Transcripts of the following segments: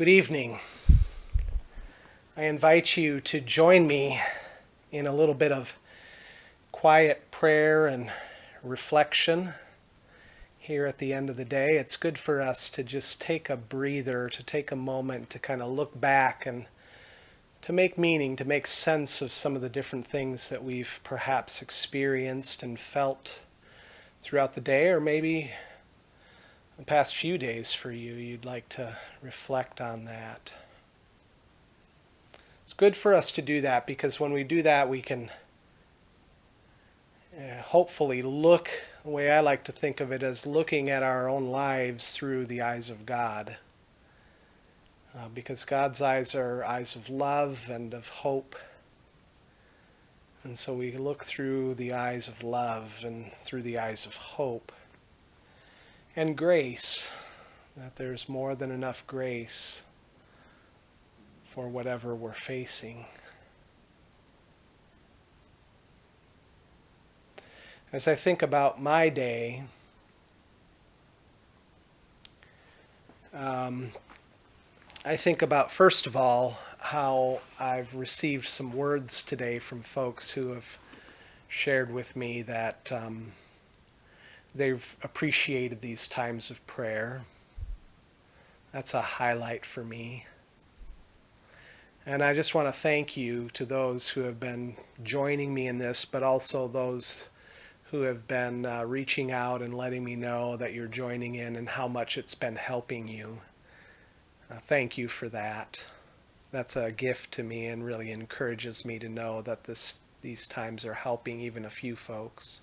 Good evening. I invite you to join me in a little bit of quiet prayer and reflection here at the end of the day. It's good for us to just take a breather, to take a moment to kind of look back and to make meaning, to make sense of some of the different things that we've perhaps experienced and felt throughout the day, or maybe the past few days for you. You'd like to reflect on that. It's good for us to do that because when we do that, we can hopefully look, the way I like to think of it, as looking at our own lives through the eyes of God. Because God's eyes are eyes of love and of hope. And so we look through the eyes of love and through the eyes of hope. And grace, that there's more than enough grace for whatever we're facing. As I think about my day, I think about, first of all, how I've received some words today from folks who have shared with me that they've appreciated these times of prayer. That's a highlight for me. And I just want to thank you to those who have been joining me in this, but also those who have been reaching out and letting me know that you're joining in and how much it's been helping you. Thank you for that. That's a gift to me and really encourages me to know that these times are helping even a few folks.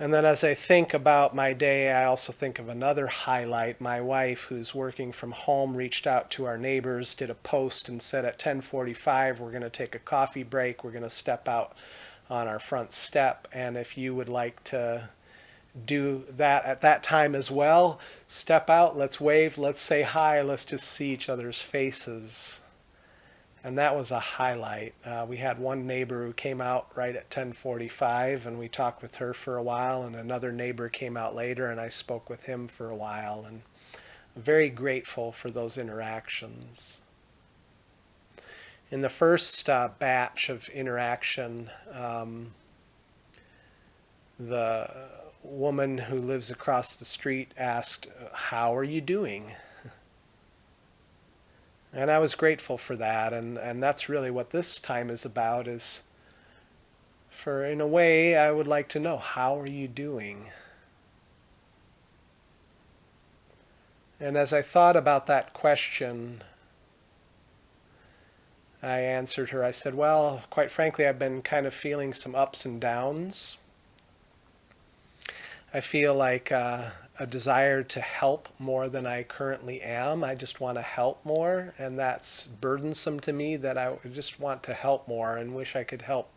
And then as I think about my day, I also think of another highlight. My wife, who's working from home, reached out to our neighbors, did a post and said at 10:45 we're going to take a coffee break. We're going to step out on our front step. And if you would like to do that at that time as well, step out, let's wave, let's say hi, let's just see each other's faces. And that was a highlight. We had one neighbor who came out right at 10:45 and we talked with her for a while, and another neighbor came out later and I spoke with him for a while, and I'm very grateful for those interactions. In the first batch of interaction, the woman who lives across the street asked, "How are you doing?" And I was grateful for that, and that's really what this time is about, is for, in a way, I would like to know, how are you doing? And as I thought about that question, I answered her. I said, well, quite frankly, I've been kind of feeling some ups and downs. I feel like a desire to help more than I currently am. I just want to help more, and that's burdensome to me, that I just want to help more and wish I could help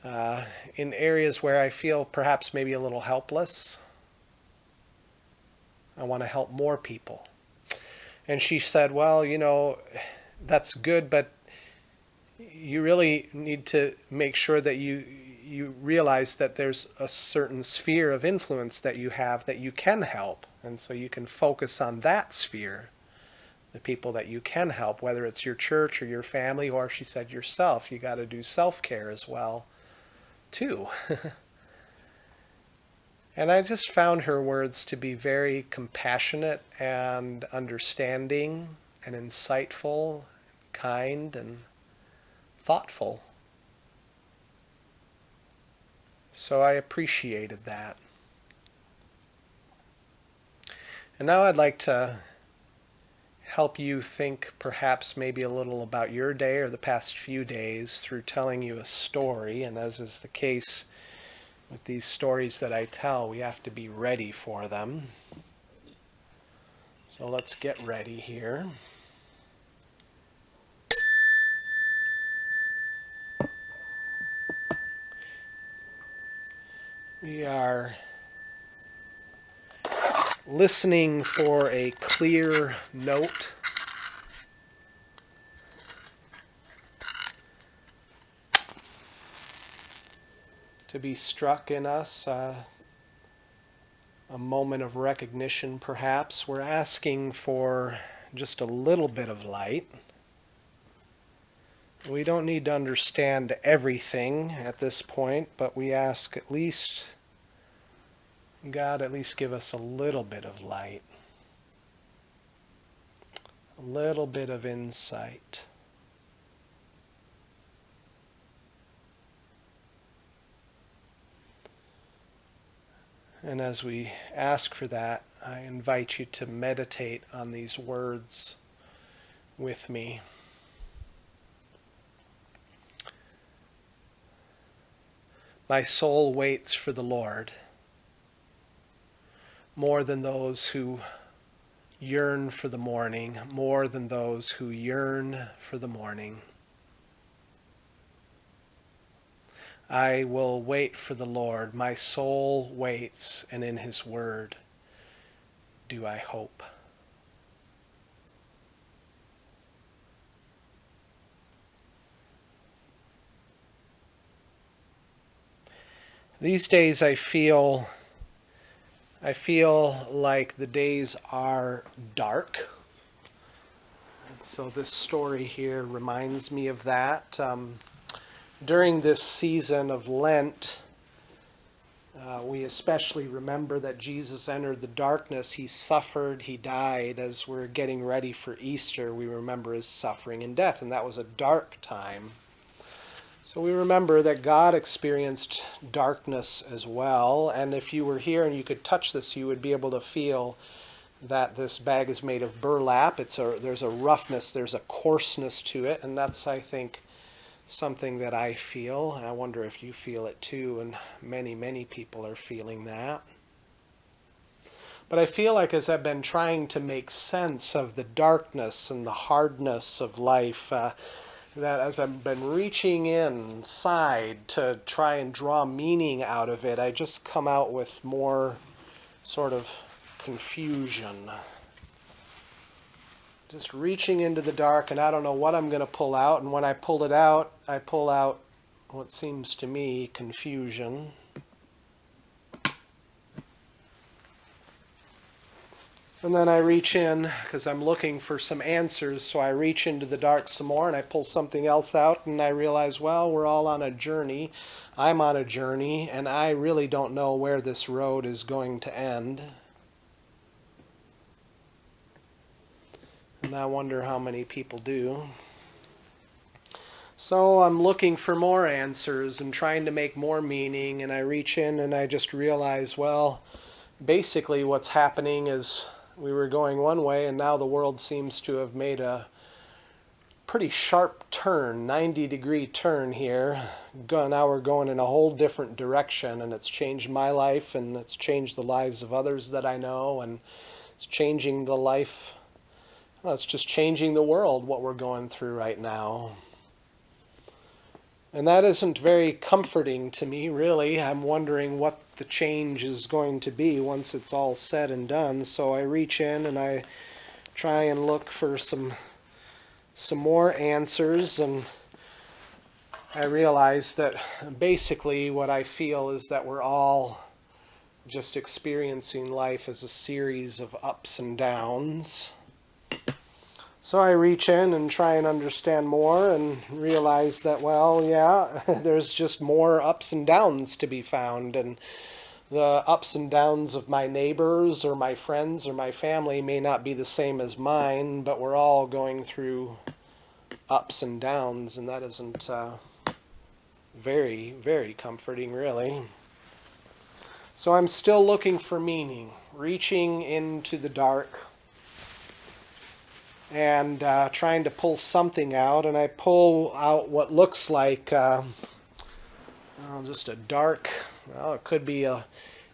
in areas where I feel perhaps maybe a little helpless. I want to help more people. And she said, well, that's good, but you really need to make sure that you realize that there's a certain sphere of influence that you have that you can help. And so you can focus on that sphere, the people that you can help, whether it's your church or your family, or, she said, yourself. You got to do self-care as well, too. And I just found her words to be very compassionate and understanding and insightful, kind and thoughtful. So I appreciated that. And now I'd like to help you think perhaps maybe a little about your day or the past few days through telling you a story. And as is the case with these stories that I tell, we have to be ready for them. So let's get ready here. We are listening for a clear note. To be struck in us. a moment of recognition, perhaps. We're asking for just a little bit of light. We don't need to understand everything at this point, but we ask at least, God, at least give us a little bit of light, a little bit of insight. And as we ask for that, I invite you to meditate on these words with me. My soul waits for the Lord more than those who yearn for the morning, more than those who yearn for the morning. I will wait for the Lord. My soul waits, and in His word do I hope. These days I feel like the days are dark. And so this story here reminds me of that. During this season of Lent, we especially remember that Jesus entered the darkness. He suffered, He died. As we're getting ready for Easter, we remember His suffering and death, and that was a dark time. So we remember that God experienced darkness as well, and if you were here and you could touch this, you would be able to feel that this bag is made of burlap. There's a roughness, there's a coarseness to it, and that's, I think, something that I feel. And I wonder if you feel it too, and many people are feeling that. But I feel like as I've been trying to make sense of the darkness and the hardness of life, that as I've been reaching inside to try and draw meaning out of it, I just come out with more sort of confusion. Just reaching into the dark, and I don't know what I'm going to pull out, and when I pull it out, I pull out what seems to me confusion. And then I reach in, because I'm looking for some answers, so I reach into the dark some more, and I pull something else out, and I realize, well, we're all on a journey. I'm on a journey, and I really don't know where this road is going to end. And I wonder how many people do. So I'm looking for more answers and trying to make more meaning, and I reach in and I just realize, well, basically what's happening is we were going one way, and now the world seems to have made a pretty sharp turn, 90-degree turn here. Now we're going in a whole different direction, and it's changed my life, and it's changed the lives of others that I know, and it's changing the life. Well, it's just changing the world, what we're going through right now. And that isn't very comforting to me, really. I'm wondering what the change is going to be once it's all said and done. So I reach in and I try and look for some more answers, and I realize that basically what I feel is that we're all just experiencing life as a series of ups and downs. So I reach in and try and understand more and realize that, well, yeah, there's just more ups and downs to be found. And the ups and downs of my neighbors or my friends or my family may not be the same as mine, but we're all going through ups and downs, and that isn't very comforting, really. So I'm still looking for meaning, reaching into the dark, and trying to pull something out, and I pull out what looks like just a dark, well, it could be a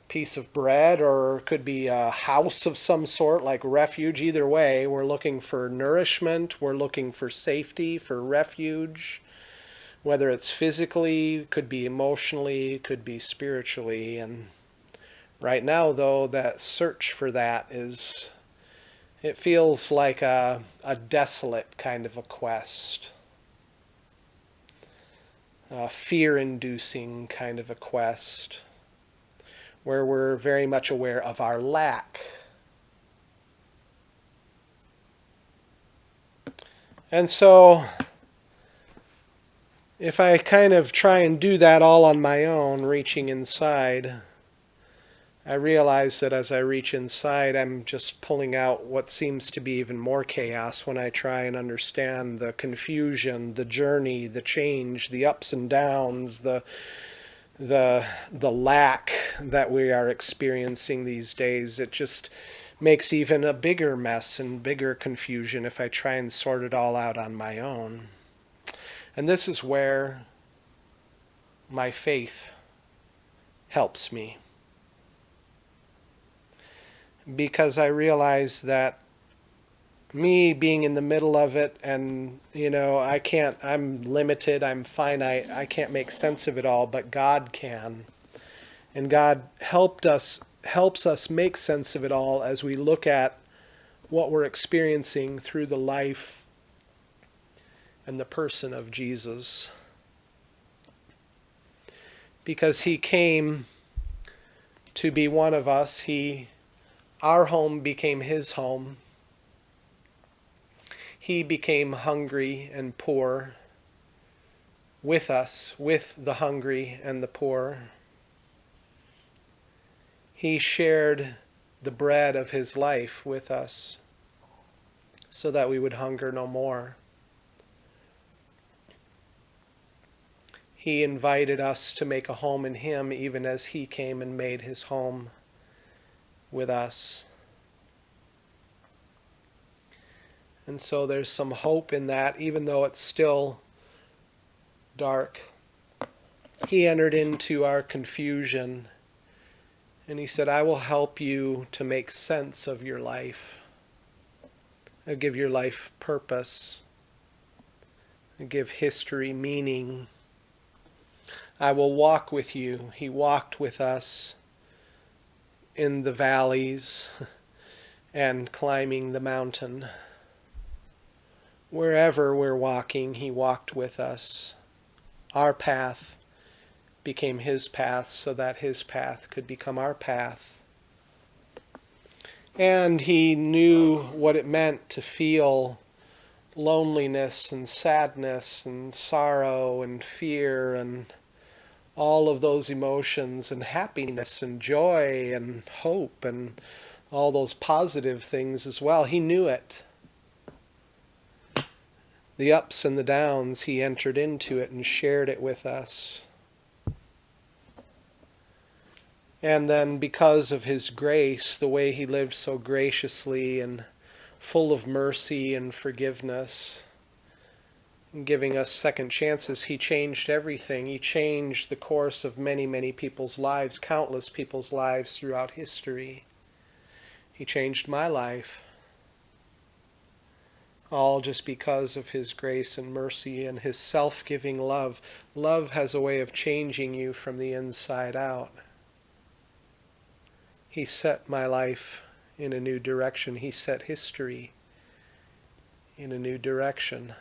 piece of bread, or it could be a house of some sort, like refuge. Either way, we're looking for nourishment, we're looking for safety, for refuge, whether it's physically, could be emotionally, could be spiritually. And right now, though, that search for that is, it feels like a desolate kind of a quest, a fear-inducing kind of a quest. where we're very much aware of our lack. And so, if I kind of try and do that all on my own, reaching inside, I realize that as I reach inside, I'm just pulling out what seems to be even more chaos when I try and understand the confusion, the journey, the change, the ups and downs, the lack that we are experiencing these days. It just makes even a bigger mess and bigger confusion if I try and sort it all out on my own. And this is where my faith helps me. Because I realize that me being in the middle of it, and I'm limited, I'm finite, I can't make sense of it all, but God can. And God helps us make sense of it all as we look at what we're experiencing through the life and the person of Jesus. Because he came to be one of us, our home became his home. He became hungry and poor with us, with the hungry and the poor. He shared the bread of his life with us so that we would hunger no more. He invited us to make a home in him, even as he came and made his home with us. And so there's some hope in that, even though it's still dark. He entered into our confusion, and he said, I will help you to make sense of your life. I'll give your life purpose. I'll give history meaning. I will walk with you. He walked with us in the valleys and climbing the mountain. Wherever we're walking, he walked with us. Our path became his path so that his path could become our path. And he knew what it meant to feel loneliness and sadness and sorrow and fear and all of those emotions, and happiness and joy and hope and all those positive things as well. He knew it. The ups and the downs, he entered into it and shared it with us. And then because of his grace, the way he lived so graciously and full of mercy and forgiveness, and giving us second chances, he changed everything. He changed the course of many, many people's lives, countless people's lives throughout history. He changed my life. All just because of his grace and mercy and his self-giving love. Love has a way of changing you from the inside out. He set my life in a new direction. He set history in a new direction.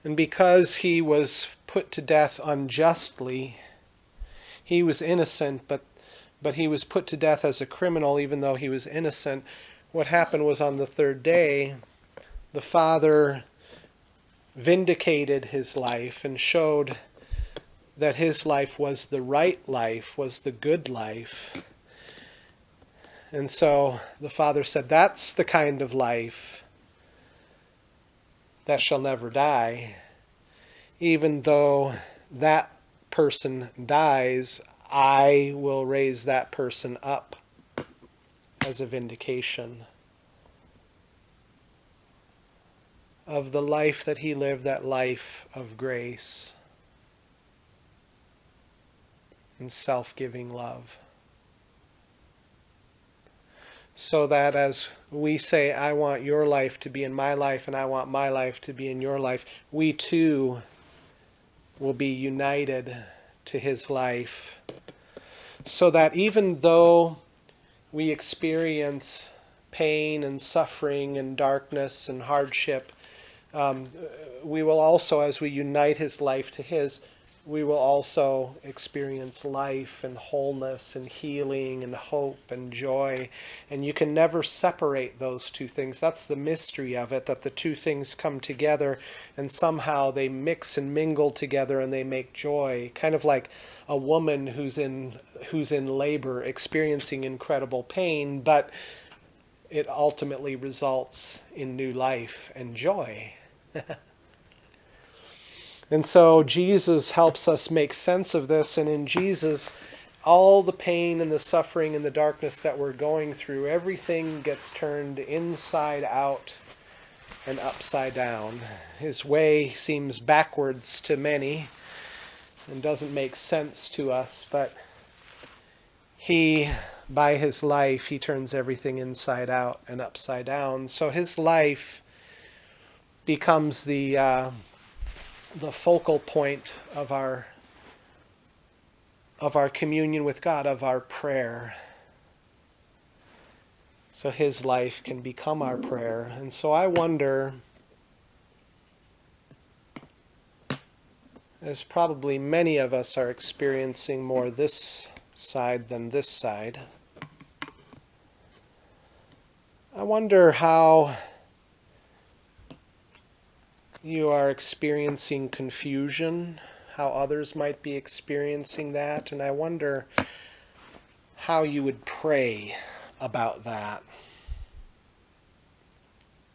And because he was put to death unjustly, he was innocent, but he was put to death as a criminal even though he was innocent. What happened was on the third day, the Father vindicated his life and showed that his life was the right life, was the good life. And so the Father said, that's the kind of life that shall never die. Even though that person dies, I will raise that person up as a vindication of the life that he lived, that life of grace and self-giving love. So that as we say, I want your life to be in my life and I want my life to be in your life, we too will be united to his life. So that even though we experience pain and suffering and darkness and hardship, we will also, as we unite his life to his, we will also experience life and wholeness and healing and hope and joy. And you can never separate those two things. That's the mystery of it, that the two things come together and somehow they mix and mingle together and they make joy. Kind of like a woman who's in labor experiencing incredible pain, but it ultimately results in new life and joy. And so Jesus helps us make sense of this, and in Jesus, all the pain and the suffering and the darkness that we're going through, everything gets turned inside out and upside down. His way seems backwards to many and doesn't make sense to us, but he, by his life, he turns everything inside out and upside down. So his life becomes the focal point of our communion with God, of our prayer. So his life can become our prayer. And so I wonder, as probably many of us are experiencing more this side than this side, I wonder how you are experiencing confusion, how others might be experiencing that, and I wonder how you would pray about that.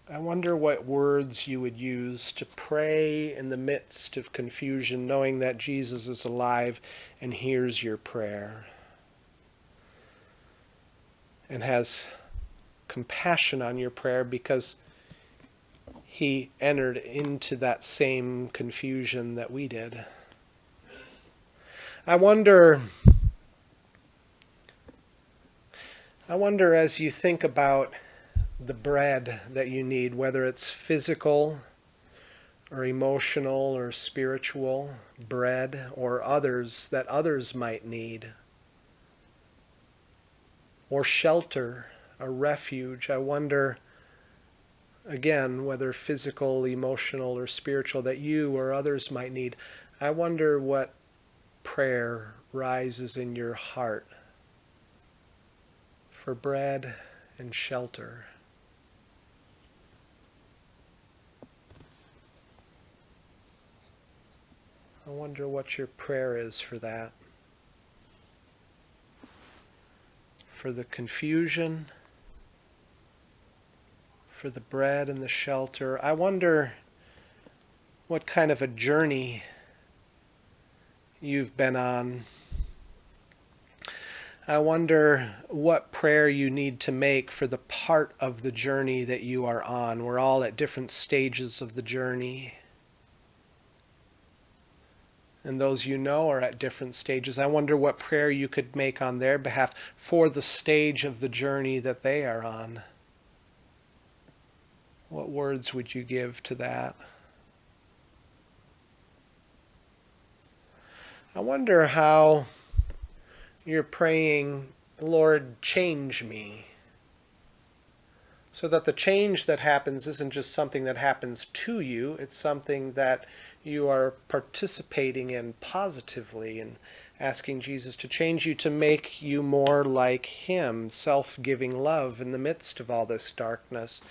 I wonder what words you would use to pray in the midst of confusion, knowing that Jesus is alive and hears your prayer and has compassion on your prayer because he entered into that same confusion that we did. I wonder as you think about the bread that you need, whether it's physical or emotional or spiritual bread or others that others might need, or shelter, a refuge. I wonder, again, whether physical, emotional, or spiritual, that you or others might need. I wonder what prayer rises in your heart for bread and shelter. I wonder what your prayer is for that. For the confusion, for the bread and the shelter. I wonder what kind of a journey you've been on. I wonder what prayer you need to make for the part of the journey that you are on. We're all at different stages of the journey. And those you know are at different stages. I wonder what prayer you could make on their behalf for the stage of the journey that they are on. What words would you give to that? I wonder how you're praying, Lord, change me. So that the change that happens isn't just something that happens to you, it's something that you are participating in positively and asking Jesus to change you, to make you more like him, self-giving love in the midst of all this darkness.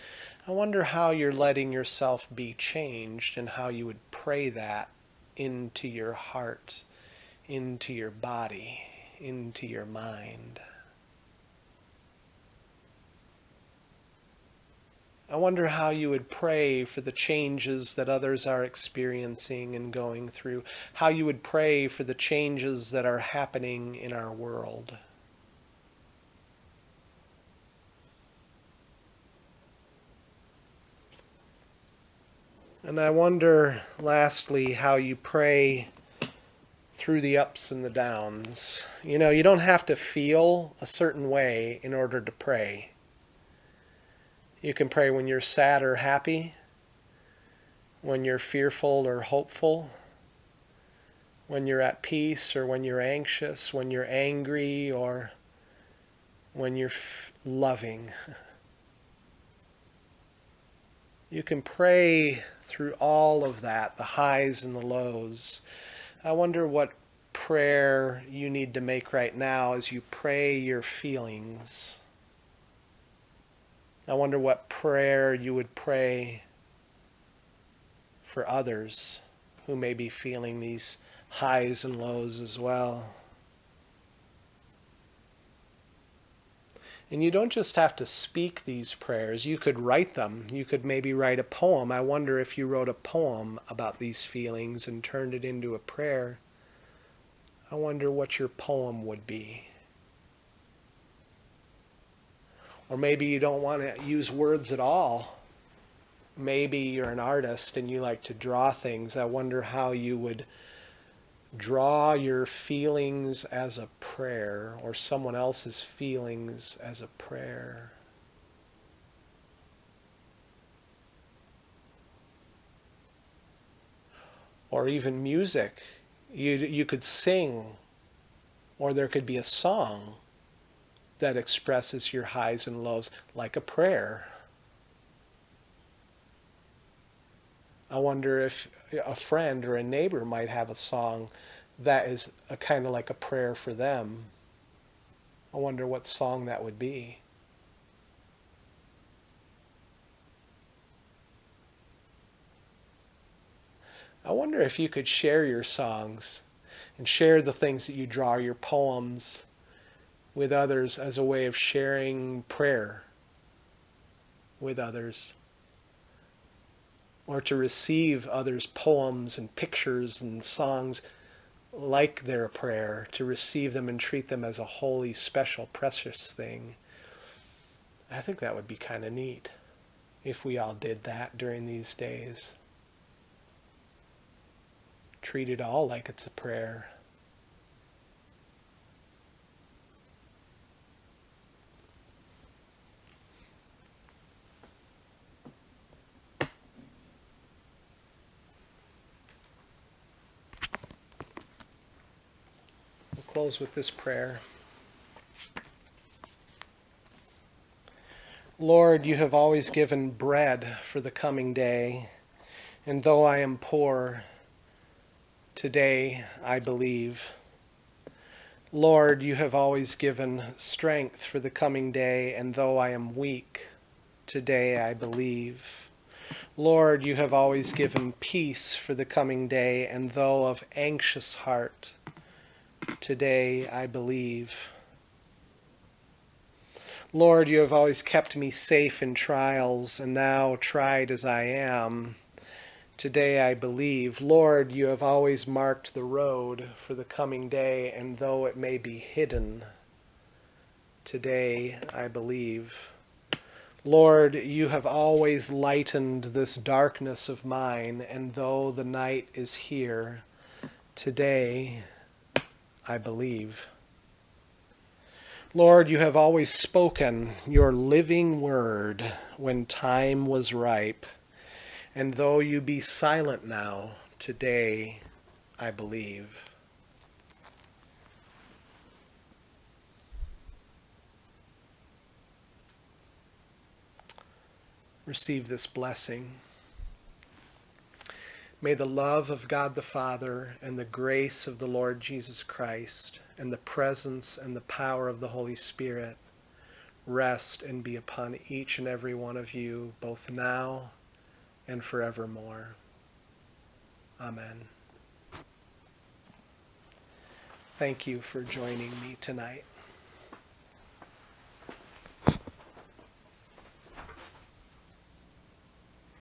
I wonder how you're letting yourself be changed and how you would pray that into your heart, into your body, into your mind. I wonder how you would pray for the changes that others are experiencing and going through, how you would pray for the changes that are happening in our world. And I wonder, lastly, how you pray through the ups and the downs. You know, you don't have to feel a certain way in order to pray. You can pray when you're sad or happy, when you're fearful or hopeful, when you're at peace or when you're anxious, when you're angry or when you're loving. You can pray through all of that, the highs and the lows. I wonder what prayer you need to make right now as you pray your feelings. I wonder what prayer you would pray for others who may be feeling these highs and lows as well. And you don't just have to speak these prayers. You could write them. You could maybe write a poem. I wonder if you wrote a poem about these feelings and turned it into a prayer. I wonder what your poem would be. Or maybe you don't want to use words at all. Maybe you're an artist and you like to draw things. I wonder how you would draw your feelings as a prayer, or someone else's feelings as a prayer. Or even music. You could sing, or there could be a song that expresses your highs and lows like a prayer. I wonder if a friend or a neighbor might have a song that is a kind of like a prayer for them. I wonder what song that would be. I wonder if you could share your songs and share the things that you draw, your poems, with others as a way of sharing prayer with others. Or to receive others' poems and pictures and songs like their prayer, to receive them and treat them as a holy, special, precious thing. I think that would be kind of neat if we all did that during these days. Treat it all like it's a prayer. We'll close with this prayer. Lord, you have always given bread for the coming day, and though I am poor, today I believe. Lord, you have always given strength for the coming day, and though I am weak, today I believe. Lord, you have always given peace for the coming day, and though of anxious heart, today I believe. Lord, you have always kept me safe in trials, and now, tried as I am, today I believe. Lord, you have always marked the road for the coming day, and though it may be hidden, today I believe. Lord, you have always lightened this darkness of mine, and though the night is here, today I believe. Lord, you have always spoken your living word when time was ripe, and though you be silent now, today I believe. Receive this blessing. May the love of God the Father and the grace of the Lord Jesus Christ and the presence and the power of the Holy Spirit rest and be upon each and every one of you, both now and forevermore. Amen. Thank you for joining me tonight.